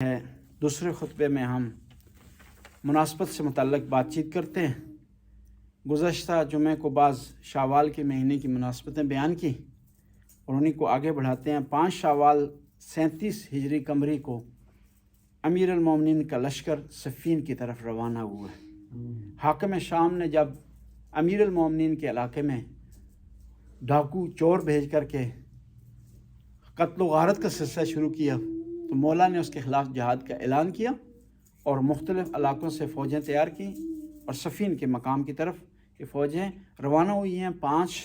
ہے دوسرے خطبے میں ہم مناسبت سے متعلق بات چیت کرتے ہیں۔ گزشتہ جمعے کو بعض شوال کے مہینے کی مناسبتیں بیان کی اور انہیں کو آگے بڑھاتے ہیں۔ 5 شوال 37 ہجری قمری کو امیر المومنین کا لشکر صفین کی طرف روانہ ہوا ہے۔ حاکم شام نے جب امیر المومنین کے علاقے میں ڈاکو چور بھیج کر کے قتل و غارت کا سلسلہ شروع کیا تو مولا نے اس کے خلاف جہاد کا اعلان کیا اور مختلف علاقوں سے فوجیں تیار کی اور صفین کے مقام کی طرف یہ فوجیں روانہ ہوئی ہیں 5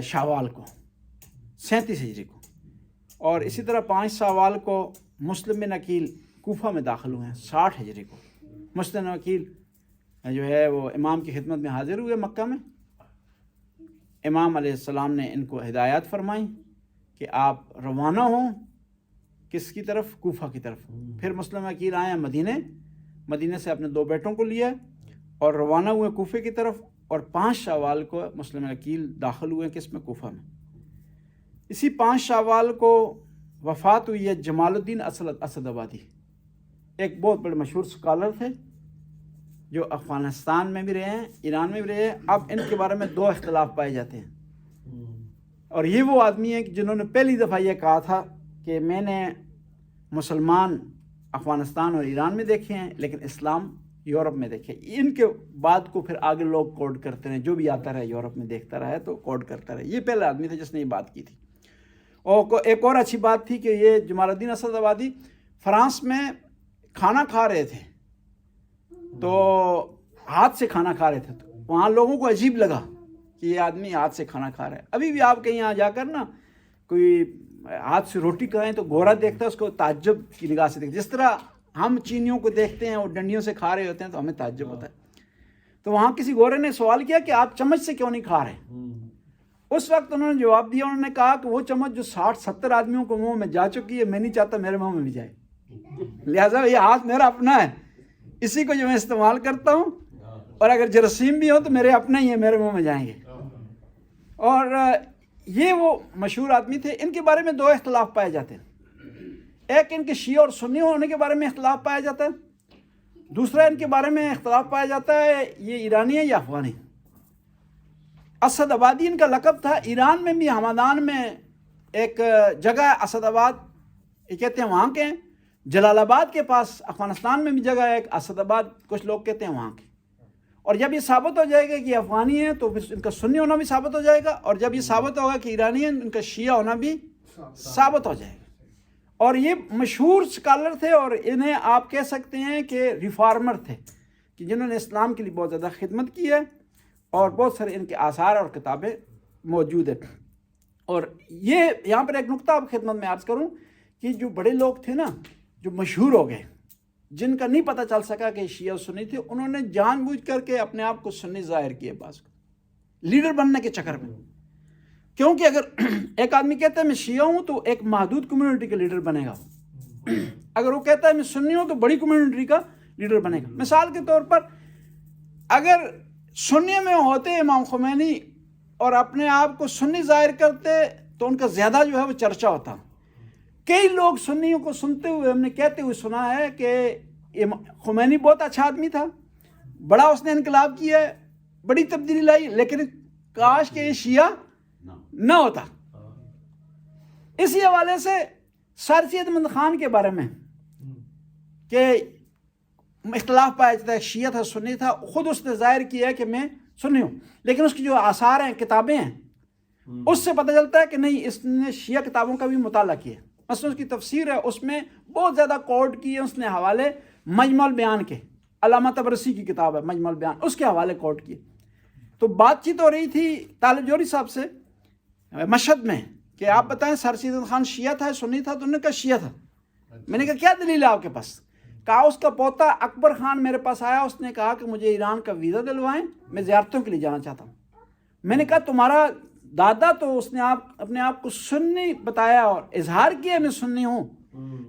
شوال کو 37 ہجری کو، اور اسی طرح 5 شوال کو مسلم بن عقیل کوفہ میں داخل ہوئے ہیں 60 ہجری کو۔ مسلم بن عقیل جو ہے وہ امام کی خدمت میں حاضر ہوئے مکہ میں۔ امام علیہ السلام نے ان کو ہدایات فرمائیں کہ آپ روانہ ہوں کس کی طرف؟ کوفہ کی طرف۔ پھر مسلم عقیل آئے مدینہ سے اپنے 2 بیٹوں کو لیا اور روانہ ہوئے کوفے کی طرف، اور 5 شوال کو مسلم عقیل داخل ہوئے کس میں؟ کوفہ میں۔ اسی 5 شوال کو وفات ہوئی ہے جمال الدین اسد آبادی، ایک بہت بڑے مشہور سکالر تھے جو افغانستان میں بھی رہے ہیں، ایران میں بھی رہے ہیں۔ اب ان کے بارے میں 2 اختلاف پائے جاتے ہیں، اور یہ وہ آدمی ہیں جنہوں نے پہلی دفعہ یہ کہا تھا کہ میں نے مسلمان افغانستان اور ایران میں دیکھے ہیں لیکن اسلام یورپ میں دیکھے۔ ان کے بعد کو پھر آگے لوگ کوڈ کرتے رہے، جو بھی آتا رہے یورپ میں دیکھتا رہا ہے تو کوڈ کرتا رہے۔ یہ پہلا آدمی تھا جس نے یہ بات کی تھی۔ اور ایک اور اچھی بات تھی کہ یہ جمال الدین اسد آبادی فرانس میں کھانا کھا رہے تھے تو ہاتھ سے کھانا کھا رہے تھے، تو وہاں لوگوں کو عجیب لگا کہ یہ آدمی ہاتھ سے کھانا کھا رہا ہے۔ ابھی بھی آپ کہیں یہاں جا کر نا کوئی ہاتھ سے روٹی کھائیں تو گورا دیکھتا ہے اس کو تعجب کی نگاہ سے دیکھتا ہے، جس طرح ہم چینیوں کو دیکھتے ہیں وہ ڈنڈیوں سے کھا رہے ہوتے ہیں تو ہمیں تعجب ہوتا ہے۔ تو وہاں کسی گورے نے سوال کیا کہ آپ چمچ سے کیوں نہیں کھا رہے؟ اس وقت انہوں نے جواب دیا، انہوں نے کہا کہ وہ چمچ جو 60-70 آدمیوں کو منہ میں جا چکی ہے، میں نہیں چاہتا میرے منہ میں بھی جائے، لہٰذا یہ ہاتھ میرا اپنا ہے، اسی کو جو میں استعمال کرتا ہوں، اور اگر جراثیم بھی ہو تو میرے اپنے ہی ہیں، میرے منہ میں جائیں گے۔ اور یہ وہ مشہور آدمی تھے۔ ان کے بارے میں 2 اختلاف پائے جاتے ہیں، ایک ان کے شیعہ اور سنی ہونے کے بارے میں اختلاف پایا جاتا ہے، دوسرا ان کے بارے میں اختلاف پایا جاتا ہے یہ ایرانی ہے یا افغانی۔ اسد آبادی ان کا لقب تھا۔ ایران میں بھی ہمدان میں ایک جگہ ہے اسد آباد، یہ کہتے ہیں وہاں کے ہیں۔ جلال آباد کے پاس افغانستان میں بھی جگہ ہے ایک اسد آباد، کچھ لوگ کہتے ہیں وہاں کے۔ اور جب یہ ثابت ہو جائے گا کہ یہ افغانی ہیں تو پھر ان کا سنی ہونا بھی ثابت ہو جائے گا، اور جب یہ ثابت ہوگا کہ ایرانی ہیں ان کا شیعہ ہونا بھی ثابت ہو جائے گا۔ اور یہ مشہور سکالر تھے، اور انہیں آپ کہہ سکتے ہیں کہ ریفارمر تھے، کہ جنہوں نے اسلام کے لیے بہت زیادہ خدمت کی ہے، اور بہت سارے ان کے آثار اور کتابیں موجود ہیں۔ اور یہ یہاں پر ایک نقطہ آپ خدمت میں عرض کروں کہ جو بڑے لوگ تھے نا، جو مشہور ہو گئے، جن کا نہیں پتہ چل سکا کہ شیعہ سنی تھے، انہوں نے جان بوجھ کر کے اپنے آپ کو سنی ظاہر کیے بعض کو لیڈر بننے کے چکر میں۔ کیونکہ اگر ایک آدمی کہتا ہے میں شیعہ ہوں تو ایک محدود کمیونٹی کا لیڈر بنے گا، اگر وہ کہتا ہے میں سنی ہوں تو بڑی کمیونٹی کا لیڈر بنے گا۔ مثال کے طور پر اگر سنی میں ہوتے امام خمینی اور اپنے آپ کو سنی ظاہر کرتے تو ان کا زیادہ جو ہے وہ چرچا ہوتا۔ کئی لوگ سنیوں کو سنتے ہوئے ہم نے کہتے ہوئے سنا ہے کہ خمینی بہت اچھا آدمی تھا، بڑا اس نے انقلاب کیا ہے، بڑی تبدیلی لائی، لیکن کاش کہ یہ شیعہ نہ ہوتا۔ اسی حوالے سے سر سید احمد خان کے بارے میں کہ اختلاف پایا جاتا ہے، شیعہ تھا سنی تھا، خود اس نے ظاہر کیا ہے کہ میں سنی ہوں، لیکن اس کی جو آثار ہیں، کتابیں ہیں، اس سے پتہ چلتا ہے کہ نہیں، اس نے شیعہ کتابوں کا بھی مطالعہ کیا۔ مثلا اس کی تفسیر ہے، اس میں بہت زیادہ کوٹ کیے اس نے حوالے مجمع البیان کے، علامہ طبرسی کی کتاب ہے مجمع البیان، اس کے حوالے کوٹ کیے۔ تو بات چیت ہو رہی تھی طالب جوہری صاحب سے مشہد میں کہ آپ بتائیں سر سید احمد خان شیعہ تھا سنی تھا؟ تو انہوں نے کہا شیعہ تھا۔ میں نے کہا کیا دلیل ہے آپ کے پاس؟ کہا اس کا پوتا اکبر خان میرے پاس آیا، اس نے کہا کہ مجھے ایران کا ویزا دلوائیں، میں زیارتوں کے لیے جانا چاہتا ہوں۔ میں نے کہا تمہارا دادا تو اس نے اپنے آپ کو سنی بتایا اور اظہار کیا میں سنی ہوں۔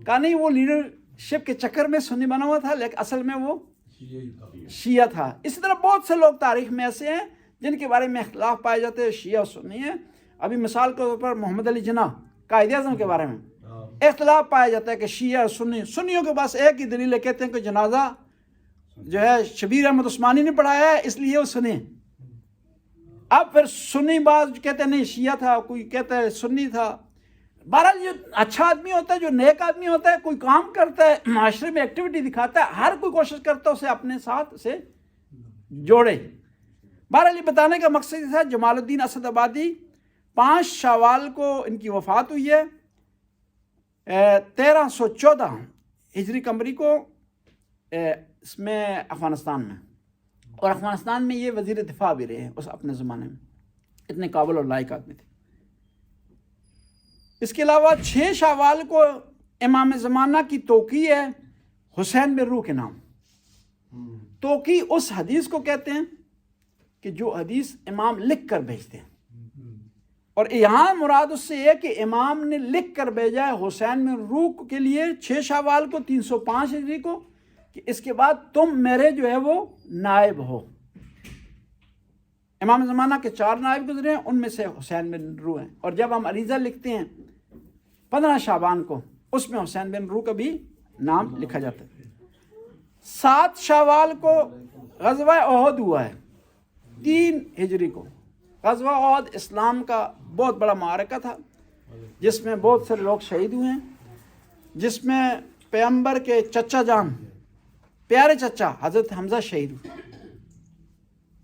کہا نہیں، وہ لیڈرشپ کے چکر میں سنی بنا ہوا تھا، لیکن اصل میں وہ شیعہ تھا۔ اسی طرح بہت سے لوگ تاریخ میں ایسے ہیں جن کے بارے میں اختلاف پائے جاتے ہیں، شیعہ اور سنی ہیں۔ ابھی مثال کے طور پر محمد علی جناح قائد اعظم کے بارے میں اختلاف پایا جاتا ہے کہ شیعہ اور سنیوں کے پاس ایک ہی دلیل ہے، کہتے ہیں کہ جنازہ جو ہے شبیر احمد عثمانی نے پڑھایا ہے اس لیے وہ سنی۔ اب پھر سنی بعض کہتے ہیں نہیں شیعہ تھا، کوئی کہتا ہے سنی تھا۔ بہرحال جو اچھا آدمی ہوتا ہے، جو نیک آدمی ہوتا ہے، کوئی کام کرتا ہے، معاشرے میں ایکٹیویٹی دکھاتا ہے، ہر کوئی کوشش کرتا ہے اسے اپنے ساتھ سے جوڑے۔ بہرحال یہ بتانے کا مقصد یہ تھا، جمال الدین اسد آبادی 5 شوال کو ان کی وفات ہوئی ہے 1314 ہجری قمری کو اس میں افغانستان میں، اور افغانستان میں یہ وزیر دفاع بھی رہے ہیں اس اپنے زمانے میں، اتنے قابل اور لائق آدمی تھے۔ اس کے علاوہ 6 شوال کو امام زمانہ کی توقیع ہے حسین بن روح کے نام۔ توقیع اس حدیث کو کہتے ہیں کہ جو حدیث امام لکھ کر بھیجتے ہیں، اور یہاں مراد اس سے یہ کہ امام نے لکھ کر بھیجا ہے حسین بن روح کے لیے 6 شوال کو 305 ہجری کو کہ اس کے بعد تم میرے جو ہے وہ نائب ہو۔ امام زمانہ کے 4 نائب گزرے ہیں، ان میں سے حسین بن روح ہیں، اور جب ہم عریضہ لکھتے ہیں 15 شعبان کو اس میں حسین بن روح کا بھی نام لکھا جاتا ہے۔ 7 شوال کو غزوہ احد ہوا ہے 3 ہجری کو۔ غزوہ احد اسلام کا بہت بڑا معرکہ تھا جس میں بہت سے لوگ شہید ہوئے ہیں، جس میں پیغمبر کے چچا جان، پیارے چچا حضرت حمزہ شہید ہوئے،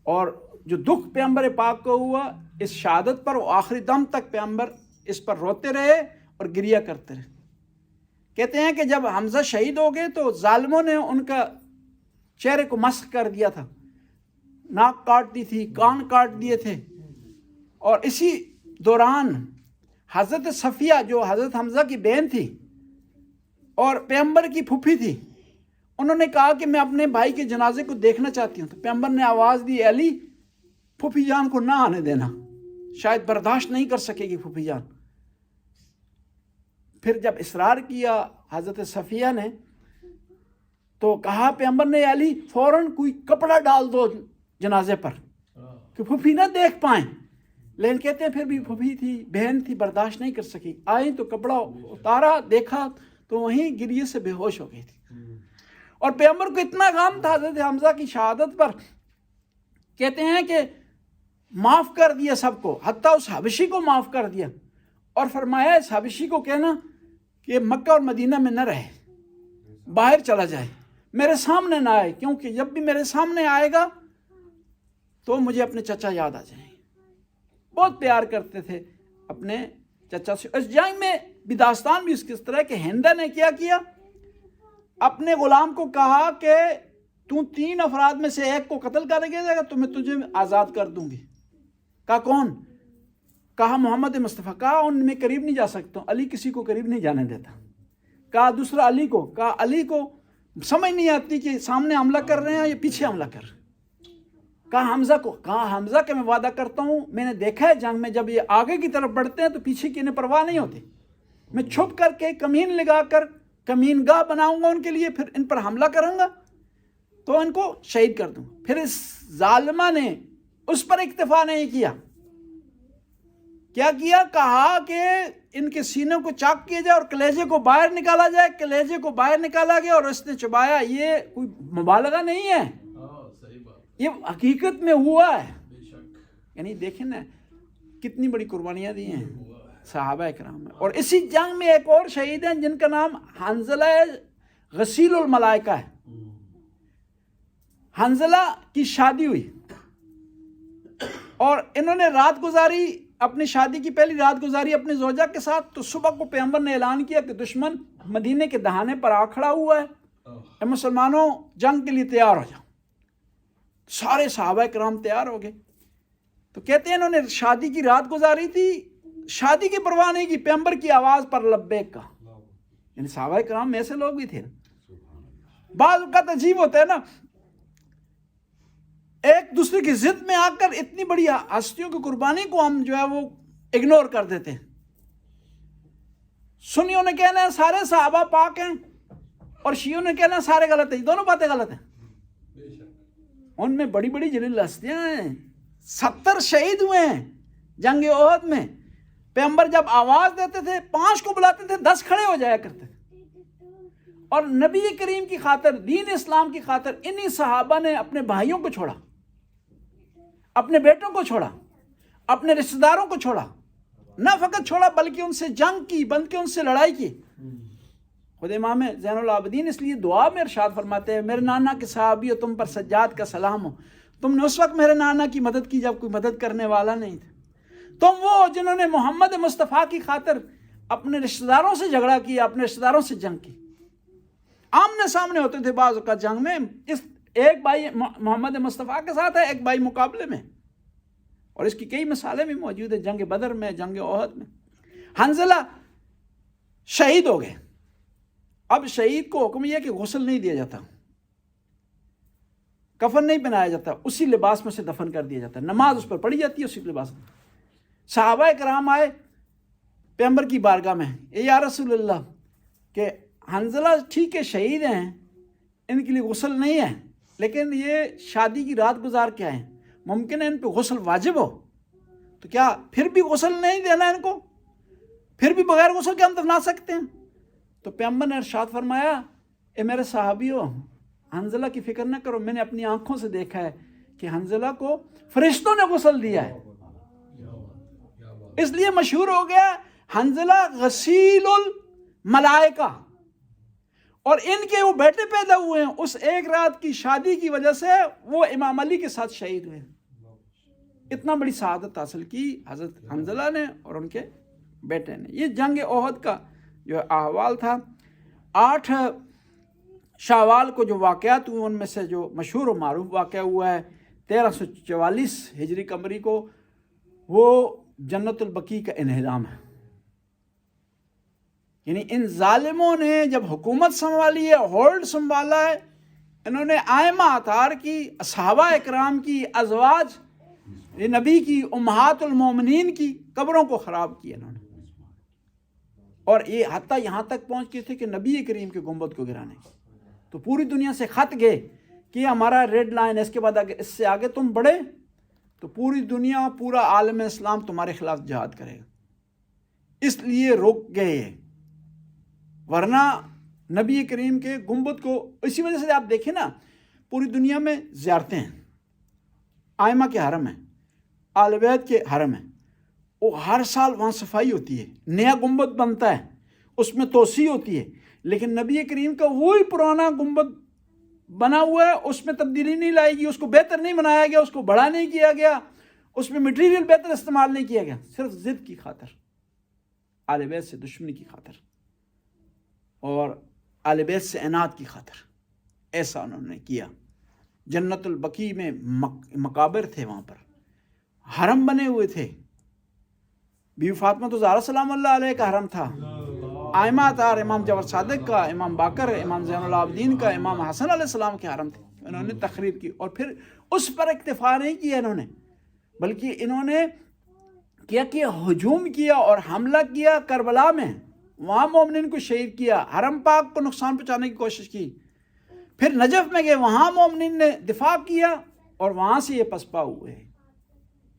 اور جو دکھ پیغمبر پاک کو ہوا اس شہادت پر، وہ آخری دم تک پیغمبر اس پر روتے رہے اور گریہ کرتے رہے۔ کہتے ہیں کہ جب حمزہ شہید ہو گئے تو ظالموں نے ان کا چہرے کو مسخ کر دیا تھا، ناک کاٹ دی تھی، کان کاٹ دیے تھے، اور اسی دوران حضرت صفیہ جو حضرت حمزہ کی بہن تھی اور پیغمبر کی پھوپھی تھی، انہوں نے کہا کہ میں اپنے بھائی کے جنازے کو دیکھنا چاہتی ہوں، تو پیغمبر نے آواز دی علی پھوپھی جان کو نہ آنے دینا، شاید برداشت نہیں کر سکے گی پھوپھی جان۔ پھر جب اصرار کیا حضرت صفیہ نے تو کہا پیغمبر نے علی فوراً کوئی کپڑا ڈال دو جنازے پر کہ پھوپھی نہ دیکھ پائیں، لیکن کہتے ہیں پھر بھی پھوپھی تھی، بہن تھی، برداشت نہیں کر سکی، آئی تو کپڑا اتارا، دیکھا تو وہیں گریے سے بے ہوش ہو گئی تھی۔ اور پیغمبر کو اتنا غم تھا حضرت حمزہ کی شہادت پر، کہتے ہیں کہ معاف کر دیا سب کو، حتیٰ اس حبشی کو معاف کر دیا، اور فرمایا اس حبشی کو کہنا کہ مکہ اور مدینہ میں نہ رہے، باہر چلا جائے، میرے سامنے نہ آئے، کیونکہ جب بھی میرے سامنے آئے گا تو مجھے اپنے چچا یاد آ جائیں گے۔ بہت پیار کرتے تھے اپنے چچا سے۔ اس جنگ میں بھی داستان بھی اس کس طرح کہ ہندہ نے کیا کیا، اپنے غلام کو کہا کہ تو 3 افراد میں سے ایک کو قتل کر گے گا تو میں تجھے آزاد کر دوں گی۔ کہا کون؟ کہا محمد مصطفیٰ۔ کہا ان میں قریب نہیں جا سکتا، علی کسی کو قریب نہیں جانے دیتا۔ کہا دوسرا علی کو، کہا علی کو سمجھ نہیں آتی کہ سامنے حملہ کر رہے ہیں یا پیچھے حملہ کر رہے ہیں۔ کہا حمزہ کو، کہا حمزہ کہ میں وعدہ کرتا ہوں، میں نے دیکھا ہے جنگ میں جب یہ آگے کی طرف بڑھتے ہیں تو پیچھے کی انہیں پرواہ نہیں ہوتی، میں چھپ کر کے کمین لگا کر کمین گاہ بناؤں گا ان کے لیے، پھر ان پر حملہ کروں گا تو ان کو شہید کر دوں۔ پھر اس ظالمہ نے اس پر اکتفا نہیں کیا، کیا کیا؟ کہا کہ ان کے سینوں کو چاک کیا جائے اور کلیجے کو باہر نکالا جائے۔ کلیجے کو باہر نکالا گیا اور اس نے چبایا۔ یہ کوئی مبالغہ نہیں ہے، یہ حقیقت میں ہوا ہے۔ یعنی دیکھیں نا کتنی بڑی قربانیاں دی ہیں صحابہ اکرام میں۔ اور اسی جنگ میں ایک اور شہید ہیں جن کا نام حنظلہ غسیل الملائکہ ہے۔ حنظلہ کی شادی ہوئی اور انہوں نے رات گزاری، اپنی شادی کی پہلی رات گزاری اپنی زوجہ کے ساتھ، تو صبح کو پیغمبر نے اعلان کیا کہ دشمن مدینے کے دہانے پر آ کھڑا ہوا ہے، اے مسلمانوں جنگ کے لیے تیار ہو جاؤ۔ سارے صحابہ کرام تیار ہو گئے۔ تو کہتے ہیں انہوں نے شادی کی رات گزاری تھی، شادی کی پرواہ نہیں کی، پیغمبر کی آواز پر لبیک کا۔ یعنی صحابہ کرام میں ایسے لوگ بھی تھے۔ بعض اوقات عجیب ہوتا ہے نا، ایک دوسرے کی ضد میں آ کر اتنی بڑی ہستیوں کی قربانی کو ہم جو ہے وہ اگنور کر دیتے ہیں۔ سنیوں نے کہنا ہے سارے صحابہ پاک ہیں اور شیعوں نے کہنا ہے سارے غلط ہیں، دونوں باتیں غلط ہیں۔ ان میں بڑی بڑی جلیل ہستیاں ہیں، 70 شہید ہوئے ہیں جنگ احد میں، پیغمبر جب آواز دیتے تھے 5 کو بلاتے تھے 10 کھڑے ہو جایا کرتے تھے، اور نبی کریم کی خاطر، دین اسلام کی خاطر انہی صحابہ نے اپنے بھائیوں کو چھوڑا، اپنے بیٹوں کو چھوڑا، اپنے رشتہ داروں کو چھوڑا، نہ فقط چھوڑا بلکہ ان سے جنگ کی، بلکہ ان سے لڑائی کی۔ خود امام زین العابدین اس لیے دعا میں ارشاد فرماتے ہیں، میرے نانا کے صحابی ہو، تم پر سجاد کا سلام ہو، تم نے اس وقت میرے نانا کی مدد کی جب کوئی مدد کرنے والا نہیں تھا، تم وہ جنہوں نے محمد مصطفیٰ کی خاطر اپنے رشتہ داروں سے جھگڑا کیا، اپنے رشتہ داروں سے جنگ کی، آمنے سامنے ہوتے تھے بعض اوقات جنگ میں، اس ایک بھائی محمد مصطفیٰ کے ساتھ ہے، ایک بھائی مقابلے میں، اور اس کی کئی مثالیں بھی موجود ہیں، جنگ بدر میں، جنگ احد میں۔ حنظلہ شہید ہو گئے، اب شہید کو حکم یہ کہ غسل نہیں دیا جاتا، کفن نہیں پہنایا جاتا، اسی لباس میں سے دفن کر دیا جاتا ہے، نماز اس پر پڑھی جاتی ہے اسی لباس میں۔ صحابہ کرام آئے پیغمبر کی بارگاہ میں، یا رسول اللہ کہ حنظلہ ٹھیک ہے شہید ہیں، ان کے لیے غسل نہیں ہے، لیکن یہ شادی کی رات گزار کے آئے ہیں، ممکن ہے ان پہ غسل واجب ہو، تو کیا پھر بھی غسل نہیں دینا ان کو؟ پھر بھی بغیر غسل کے ہم دفنا سکتے ہیں؟ تو پیغمبر نے ارشاد فرمایا، اے میرے صحابیوں، حنظلہ کی فکر نہ کرو، میں نے اپنی آنکھوں سے دیکھا ہے کہ حنظلہ کو فرشتوں نے غسل دیا ہے، اس لیے مشہور ہو گیا حنظلہ غسیل الملائکہ، اور ان کے وہ بیٹے پیدا ہوئے ہیں اس ایک رات کی شادی کی وجہ سے، وہ امام علی کے ساتھ شہید ہوئے، اتنا بڑی سعادت حاصل کی حضرت حنظلہ نے اور ان کے بیٹے نے۔ یہ جنگ احد کا جو احوال تھا۔ 8 شوال کو جو واقعات ہوئے ان میں سے جو مشہور و معروف واقعہ ہوا ہے 1344 ہجری قمری کو، وہ جنت البقیع کا انہدام ہے۔ یعنی ان ظالموں نے جب حکومت سنبھالی ہے، ہولڈ سنبھالا ہے، انہوں نے ائمہ اطہار کی، صحابہ اکرام کی، ازواج نبی کی، امہات المومنین کی قبروں کو خراب کیا انہوں نے، اور یہ حتیٰ یہاں تک پہنچ گئے تھے کہ نبی کریم کے گنبد کو گرانے، تو پوری دنیا سے خط گئے کہ یہ ہمارا ریڈ لائن ہے، اس کے بعد اگر اس سے آگے تم بڑھے تو پوری دنیا، پورا عالم اسلام تمہارے خلاف جہاد کرے گا، اس لیے رک گئے، ورنہ نبی کریم کے گنبد کو، اسی وجہ سے آپ دیکھیں نا پوری دنیا میں زیارتیں ہیں، ائمہ کے حرم ہیں، آل بیت کے حرم ہیں، وہ ہر سال وہاں صفائی ہوتی ہے، نیا گنبد بنتا ہے، اس میں توسیع ہوتی ہے، لیکن نبی کریم کا وہی پرانا گنبد بنا ہوا ہے، اس میں تبدیلی نہیں لائی گئی، اس کو بہتر نہیں بنایا گیا، اس کو بڑا نہیں کیا گیا، اس میں مٹیریل بہتر استعمال نہیں کیا گیا، صرف ضد کی خاطر، آل بیت سے دشمنی کی خاطر اور آل بیت سے عناد کی خاطر ایسا انہوں نے کیا۔ جنت البقیع میں مقابر تھے، وہاں پر حرم بنے ہوئے تھے، بی بی فاطمہ زہرا سلام اللہ علیہ کا حرم تھا، ائمہ اطہار امام جعفر صادق کا، امام باقر، امام زین العابدین کا، امام حسن علیہ السلام کے حرم تھے، انہوں نے تخریب کی، اور پھر اس پر اکتفا نہیں کیا انہوں نے، بلکہ انہوں نے کیا ہجوم کیا اور حملہ کیا کربلا میں، وہاں مومنین کو شہید کیا، حرم پاک کو نقصان پہنچانے کی کوشش کی، پھر نجف میں گئے، وہاں مومنین نے دفاع کیا، اور وہاں سے یہ پسپا ہوئے۔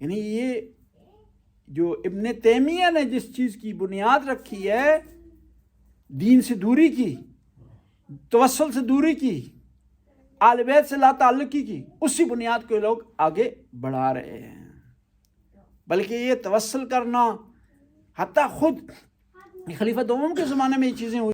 یعنی یہ جو ابن تیمیہ نے جس چیز کی بنیاد رکھی ہے، دین سے دوری کی، توسل سے دوری کی، آل بیت سے لا تعلقی کی، اسی بنیاد کو لوگ آگے بڑھا رہے ہیں، بلکہ یہ توسل کرنا، حتیٰ خود خلیفہ دوم کے زمانے میں یہ چیزیں ہوئی۔